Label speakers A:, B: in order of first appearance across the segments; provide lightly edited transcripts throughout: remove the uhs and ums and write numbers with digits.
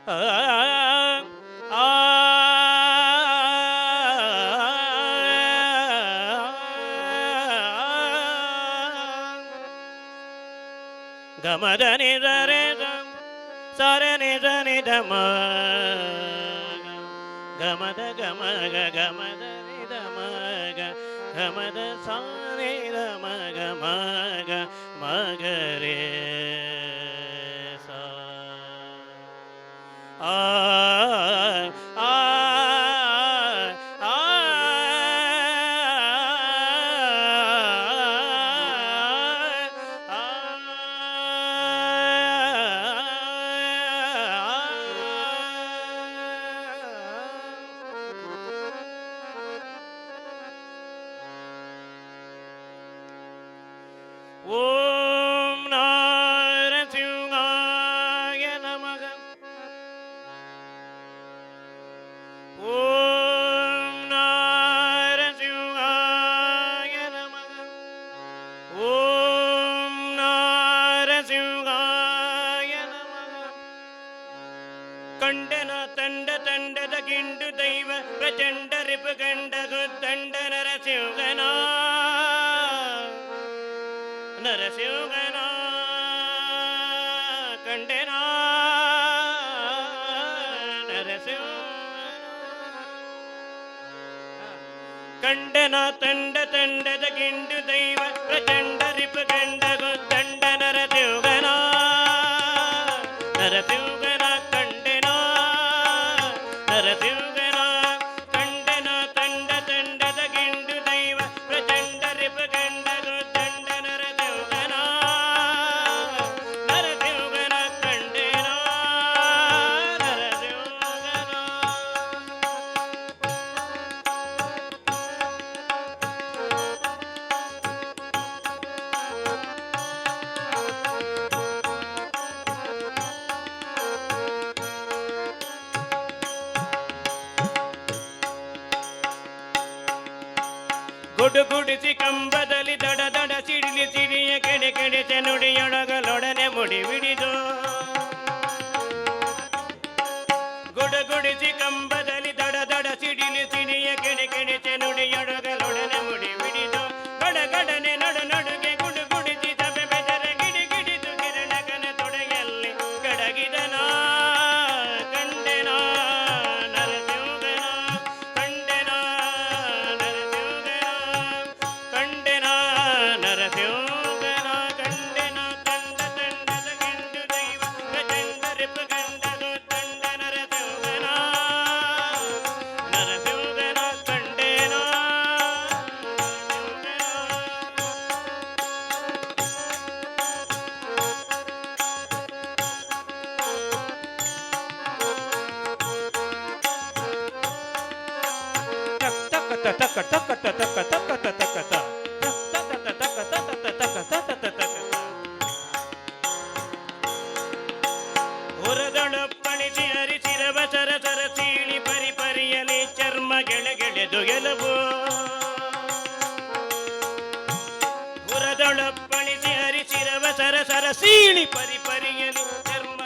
A: ಆ ಆ ಗಮದ ನಿದರೆ ಸರೆ ನಿಜ ನಿಧ ಮ ಗಮದ ಗಮಗ ಗಮದ ನಿಧ ಮಗ ಗಮದ ಸಾನಿದ ಮಗ ಮಗ ಮಗರೇ ಸಾ ಆ ಆ ಆ ಓಂ ನರಸಿಂಹಾಯ ನಮಃ ಓಂ ನರಸಿಂಹಾಯ ನಮಃ ಓಂ ನರಸಿಂಹಾಯ ನಮಃ ಕಂಡನ ತಂಡ ತಂಡದ ಗಿಂಡು ದೈವ ಪ್ರಚಂಡ ರಿಪುಗಂಡ ಗುತ್ತಂಡ ನರಸಿಂಹನ ನರಸಿಂಹನ ಕಂಡೆನ ನರಸಿಂಹನ ಕಂಡನ ತಂಡ ತಂಡದ ಗಿಂಡು ದೈವ ಪ್ರಚಂಡ ರಿಪುಗಂಡ ಗುತ್ತಂಡ ನರಸಿಂಹನ ನರಸಿಂಹನ ಕಂಡೆನ ನರಸಿಂಹನ ಕಂಡನ ತಂಡ ತಂಡದ ಗಿಂಡು ದೈವ ಪ್ರಚಂಡ ರಿಪುಗಂಡ ಗುತ್ತಂಡ ನರಸಿಂಹನ ನರಸಿಂಹನ ಕಂಡೆನ ನರಸಿಂಹನ ಗುಡುಗುಡಿಸಿ ಕಂಬದಲ್ಲಿ ದಡ ದಡ ಸಿಡಿಲಿ ಸಿಡಿಯ ಕೆಡೆ ಕೆಡೆಸೆ ನುಡಿಯೊಳಗಲೊಡನೆ ಮುಡಿ ಬಿಡಿದು ಗುಡುಗುಡಿಸಿ ಕಂಬದಲ್ಲಿ ದಡ ದಡ ಸಿಡಿಲಿ ಸಿಡಿಯ ಕೆಡೆ ಕೆಡೆಸೆ ನುಡಿಯೊಳಗಲೊಡನೆ ಮುಡಿ ಬಿಡಿದು ಗಡಗಡನೆ ನಡು ನಡುಗೆ ಗುಡುಗುಡಿಸಿ ಸಭೆ ಬೆದರ ಗಿಡಿ ಗಿಡಿದು ಕಿರಣಗನ ತೊಡೆಯಲ್ಲಿ ಗಡಗಿದನ ಕಂಡೆನ ನರಸಿಂಹನ ಕಂಡೆನ ನರಸಿಂಹನ ಕಂಡೆನ ನರಸಿಂಹನ ಕಂಡೆನ ತಂಡ ತಂಡದ ಗಿಂಡು ದೈವ ಪ್ರಚಂಡ ರಿಪುಗಂಡದು ತಂಡ ನರಸಿಂಹನ ನರಸಿಂಹನ ಕಂಡೆನ ತಕ್ಕ ತಕ್ಕ ತಕ್ಕ ತಕ್ಕ ತಕ್ಕ ತಕ್ಕ ಹೊರದೊಳಪ್ಪಣಿಸಿ ಹರಿಸಿರವ ಸರಸರ ಸೀಳಿ ಪರಿಪರಿಯಲಿ ಚರ್ಮ ಗೆಳೆಗೆಳೆದು ಗೆಲುವು ಹೊರದೊಳಪ್ಪಣಿಸಿ ಹರಿಸಿರವ ಸರಸರ ಸೀಳಿ ಪರಿಪರಿಯಲಿ ಚರ್ಮ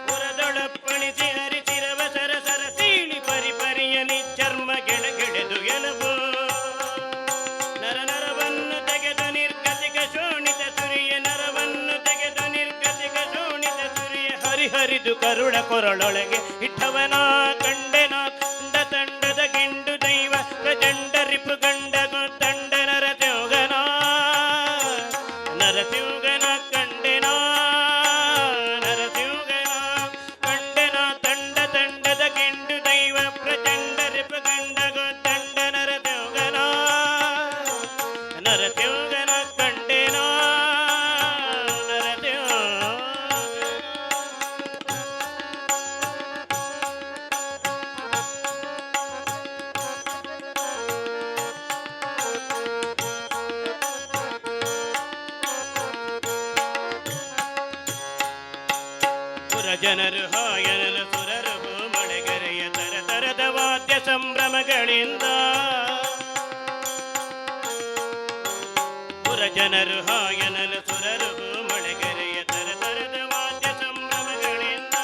A: ಹೊರದೊಳಪ್ಪಣಿಸಿ ಹರಿಸಿರವ ಸರಸರ ಸೀಳಿ ಪರಿಪರಿಯಲಿ ಚರ್ಮ ಗೆಳೆಗೆಳೆದು ಗೆಲುವು ನರ ನರವನ್ನು ತೆಗೆದು ನಿರ್ಗತಿಕ ಶೋಣಿತ ಸುರಿಯ ನರವನ್ನು ತೆಗೆದು ನಿರ್ಗತಿಕ ಶೋಣಿತ ಸುರಿಯ ಹರಿಹರಿದು ಕರುಳ ಕೊರಳೊಳಗೆ ಇಟ್ಟವನ ಕಂಡೆನ ತಂಡ ತಂಡದ ಗಿಂಡು ದೈವ ಪ್ರಚಂಡ ರಿಪುಗಂಡ ತಂಡ ನರಸಿಂಹನ ನರಸಿಂಹನ ಕಂಡೆನ ನರಸಿಂಹನ ಕಂಡೆನ ತಂಡ ತಂಡದ ಗಿಂಡು ದೈವ ಪ್ರಚಂಡ ರಿಪುಗಂಡ ತಂಡ ನರಸಿಂಹನ ನರಸಿಂಹನ ಕಂಡೆನ ನರಸಿಂಹ ಜನರು ಹಾಯನಲು ಸುರರು ಮಳೆಗರೆಯ ತರ ತರದ ವಾದ್ಯ ಸಂಭ್ರಮಗಳಿಂದ ಪುರಜನರು ಹಾಯನಲು ಸುರರು ಮಳೆಗರೆಯ ತರ ತರದ ವಾದ್ಯ ಸಂಭ್ರಮಗಳಿಂದ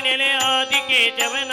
A: ನೆಲೆ ಆದಿಕೇಶವನ